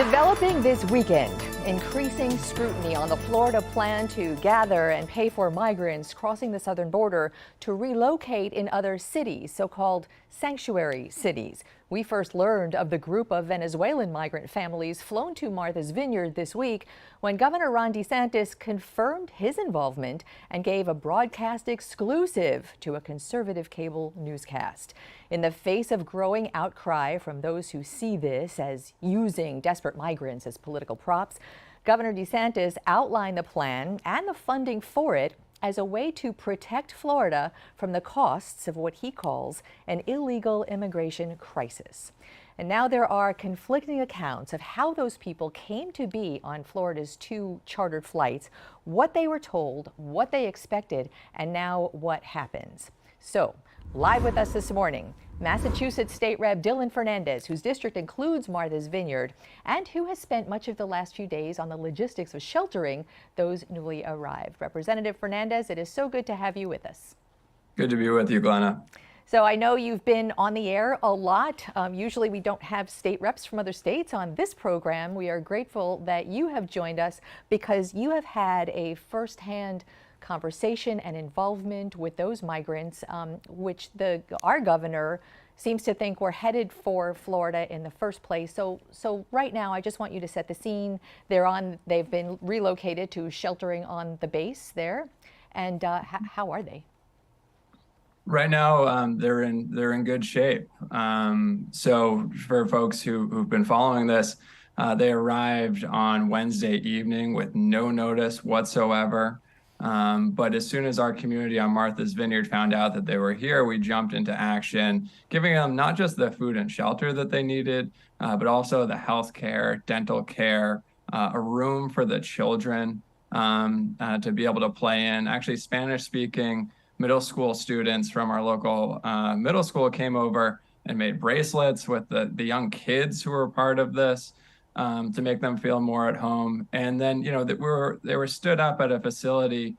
Developing this weekend, increasing scrutiny on the Florida plan to gather and pay for migrants crossing the southern border to relocate in other cities, so-called sanctuary cities. We first learned of the group of Venezuelan migrant families flown to Marthas Vineyard this week when Governor DeSantis confirmed his involvement and gave a broadcast exclusive to a conservative cable newscast. In the face of growing outcry from those who see this as using desperate migrants as political props, Governor DeSantis outlined the plan and the funding for it as a way to protect Florida from the costs of what he calls an illegal immigration crisis. And now there are conflicting accounts of how those people came to be on Florida's 2 chartered flights, what they were told, what they expected, and now what happens. So, live with us this morning, Massachusetts State Rep Dylan Fernandes, whose district includes Marthas Vineyard, and who has spent much of the last few days on the logistics of sheltering those newly arrived. Representative Fernandes, it is so good to have you with us. Good to be with you, Glenna. So I know you've been on the air a lot. Usually we don't have state reps from other states on this program. We are grateful that you have joined us because you have had a firsthand conversation and involvement with those migrants, which our governor seems to think were headed for Florida in the first place. So right now, I just want you to set the scene. They've been relocated to sheltering on the base there, and how are they? Right now, they're in good shape. So for folks who've been following this, they arrived on Wednesday evening with no notice whatsoever. But as soon as our community on Marthas Vineyard found out that they were here, we jumped into action, giving them not just the food and shelter that they needed, but also the health care, dental care, a room for the children to be able to play in. Actually, Spanish-speaking middle school students from our local middle school came over and made bracelets with the young kids who were part of this. To make them feel more at home. And then, they were stood up at a facility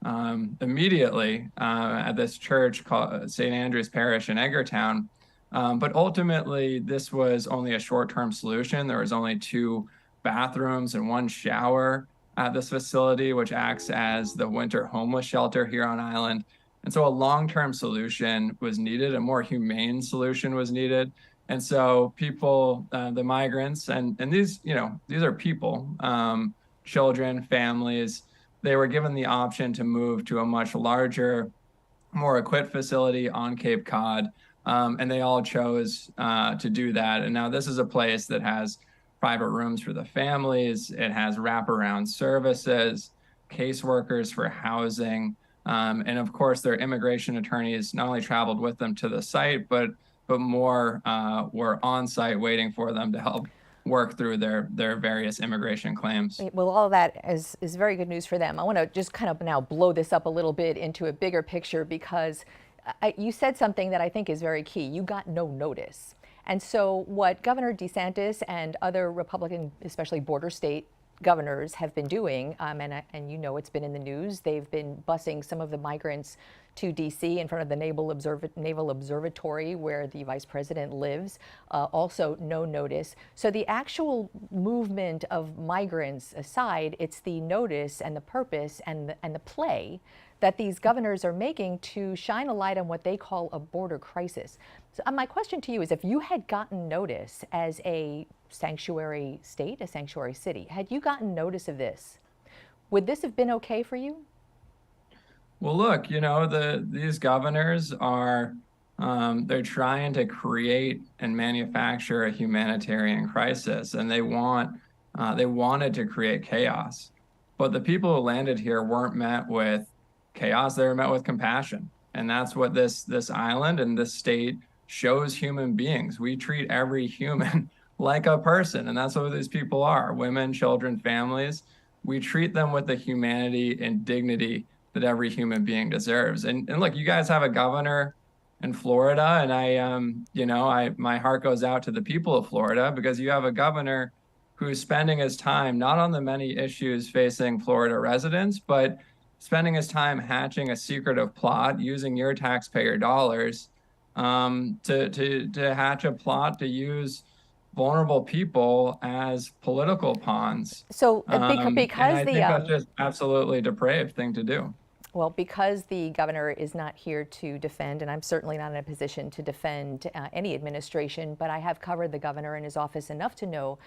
immediately at this church called St. Andrew's Parish in Edgartown. But ultimately, this was only a short-term solution. There was only 2 bathrooms and 1 shower at this facility, which acts as the winter homeless shelter here on island. And so a long-term solution was needed, a more humane solution was needed. And so people, the migrants, and these are people, children, families, they were given the option to move to a much larger, more equipped facility on Cape Cod. And they all chose to do that. And now this is a place that has private rooms for the families. It has wraparound services, caseworkers for housing. And of course, their immigration attorneys not only traveled with them to the site, but more were on site waiting for them to help work through their various immigration claims. Well, all of that is very good news for them. I want to just kind of now blow this up a little bit into a bigger picture because you said something that I think is very key. You got no notice. And so what Governor DeSantis and other Republican, especially border state governors have been doing, and it's been in the news, they've been busing some of the migrants to D.C. in front of the Naval Observatory where the vice president lives, also no notice. So the actual movement of migrants aside, it's the notice and the purpose and the play that these governors are making to shine a light on what they call a border crisis. So my question to you is, if you had gotten notice as a sanctuary state, a sanctuary city, had you gotten notice of this, would this have been okay for you? Well, look, these governors are, they're trying to create and manufacture a humanitarian crisis, and they wanted to create chaos. But the people who landed here weren't met with chaos, they were met with compassion. And that's what this island and this state shows human beings. We treat every human like a person, and that's what these people are, women, children, families. We treat them with the humanity and dignity that every human being deserves. And look, you guys have a governor in Florida, and my heart goes out to the people of Florida because you have a governor who's spending his time not on the many issues facing Florida residents, but spending his time hatching a secretive plot using your taxpayer dollars to hatch a plot to use vulnerable people as political pawns. So And because I think that's just absolutely depraved thing to do. well, because the governor is not here to defend, and I'm certainly not in a position to defend any administration, but I have covered the governor and his office enough to know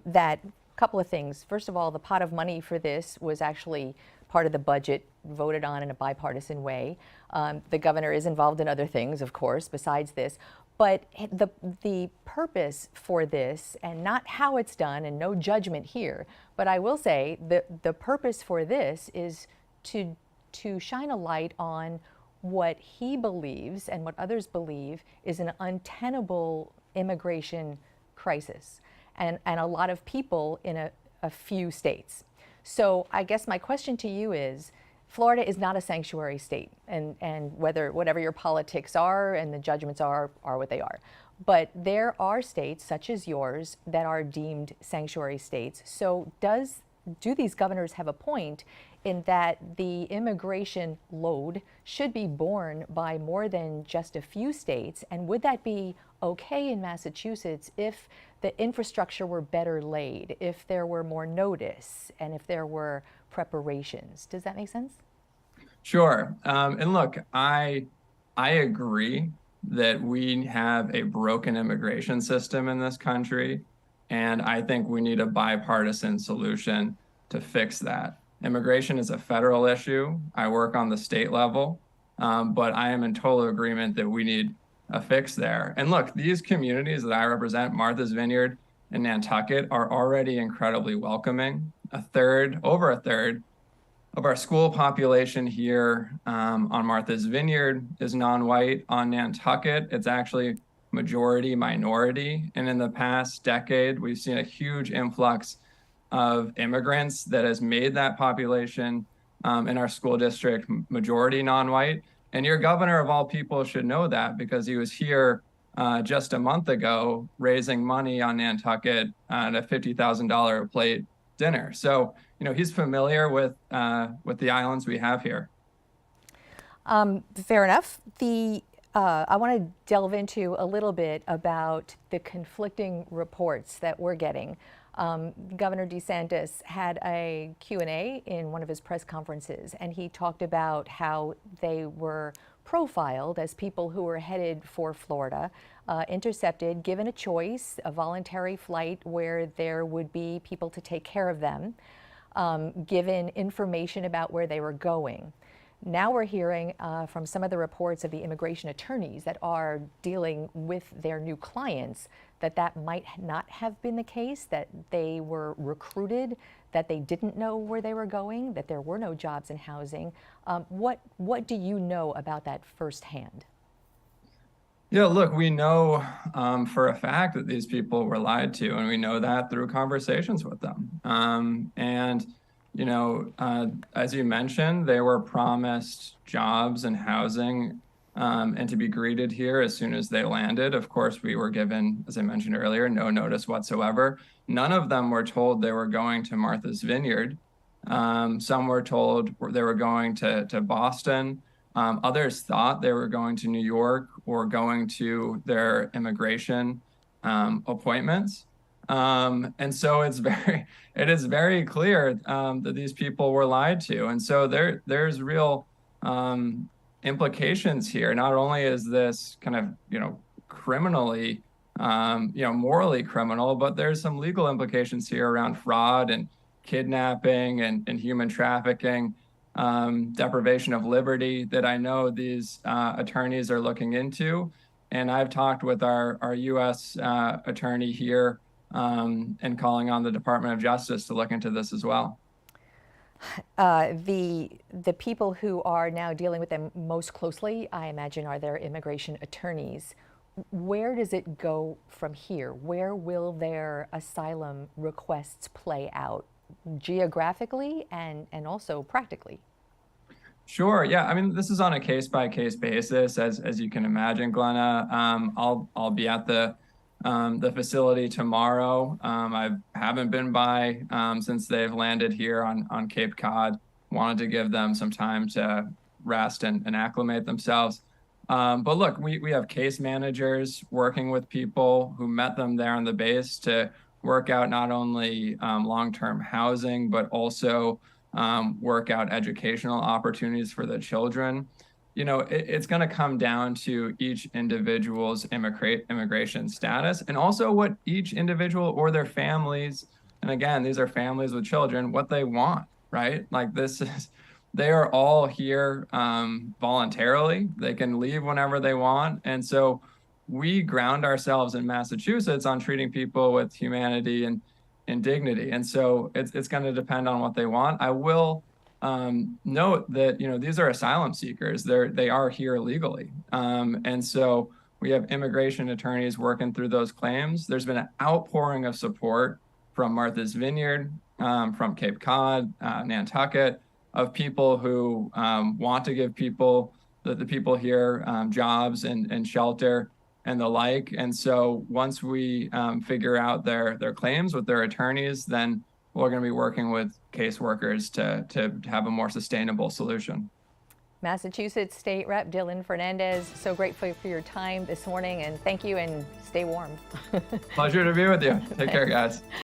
that a couple of things. First of all, the pot of money for this was actually part of the budget voted on in a bipartisan way. The governor is involved in other things, of course, besides this. But the purpose for this, and not how it's done, and no judgment here, but I will say the purpose for this is to shine a light on what he believes and what others believe is an untenable immigration crisis, and a lot of people in a few states. So I guess my question to you is, Florida is not a sanctuary state, and whatever your politics are and the judgments are what they are. But there are states such as yours that are deemed sanctuary states. So do these governors have a point in that the immigration load should be borne by more than just a few states? And would that be okay in Massachusetts if the infrastructure were better laid, if there were more notice, and if there were preparations? Does that make sense? Sure. And look, I agree that we have a broken immigration system in this country, and I think we need a bipartisan solution to fix that. Immigration is a federal issue. I work on the state level, but I am in total agreement that we need a fix there. And look, these communities that I represent, Marthas Vineyard and Nantucket, are already incredibly welcoming. Over a third of our school population here on Martha's Vineyard is non-white. On Nantucket, it's actually majority minority. And in the past decade, we've seen a huge influx of immigrants that has made that population in our school district majority non-white. And your governor of all people should know that, because he was here just a month ago raising money on Nantucket at a $50,000 a plate dinner. So, he's familiar with the islands we have here. Fair enough. I want to delve into a little bit about the conflicting reports that we're getting. Governor DeSantis had a Q&A in one of his press conferences, and he talked about how they were profiled as people who were headed for Florida, intercepted, given a choice, a voluntary flight where there would be people to take care of them, given information about where they were going. Now we're hearing from some of the reports of the immigration attorneys that are dealing with their new clients that might not have been the case, that they were recruited, that they didn't know where they were going, that there were no jobs in housing. What do you know about that firsthand? Yeah, look, we know for a fact that these people were lied to, and we know that through conversations with them. As you mentioned, they were promised jobs and housing and to be greeted here as soon as they landed. Of course, we were given, as I mentioned earlier, no notice whatsoever. None of them were told they were going to Martha's Vineyard. Some were told they were going to Boston. Others thought they were going to New York or going to their immigration appointments. And so it is very clear that these people were lied to. And so there's real implications here. Not only is this kind of, criminally, morally criminal, but there's some legal implications here around fraud and kidnapping and human trafficking, deprivation of liberty that I know these attorneys are looking into. And I've talked with our U.S. attorney here and calling on the Department of Justice to look into this as well. The people who are now dealing with them most closely, I imagine, are their immigration attorneys. Where does it go from here? Where will their asylum requests play out geographically and also practically? Sure. Yeah. I mean, this is on a case-by-case basis, as you can imagine, Glenna. I'll be at the facility tomorrow. I haven't been by since they've landed here on Cape Cod. Wanted to give them some time to rest and acclimate themselves. But look, we have case managers working with people who met them there on the base to work out not only long-term housing, but also work out educational opportunities for the children. You know, it's going to come down to each individual's immigration status, and also what each individual or their families, and again, these are families with children, what they want, right? Like they are all here voluntarily. They can leave whenever they want. And so we ground ourselves in Massachusetts on treating people with humanity and dignity. And so it's going to depend on what they want. I will note that, you know, these are asylum seekers. They are here legally. And so we have immigration attorneys working through those claims. There's been an outpouring of support from Marthas Vineyard, from Cape Cod, Nantucket, of people who want to give the people here jobs and shelter and the like. And so once we figure out their claims with their attorneys, then we're going to be working with caseworkers to have a more sustainable solution. Massachusetts State Rep Dylan Fernandes, so grateful for your time this morning, and thank you, and stay warm. Pleasure to be with you. Take care, guys.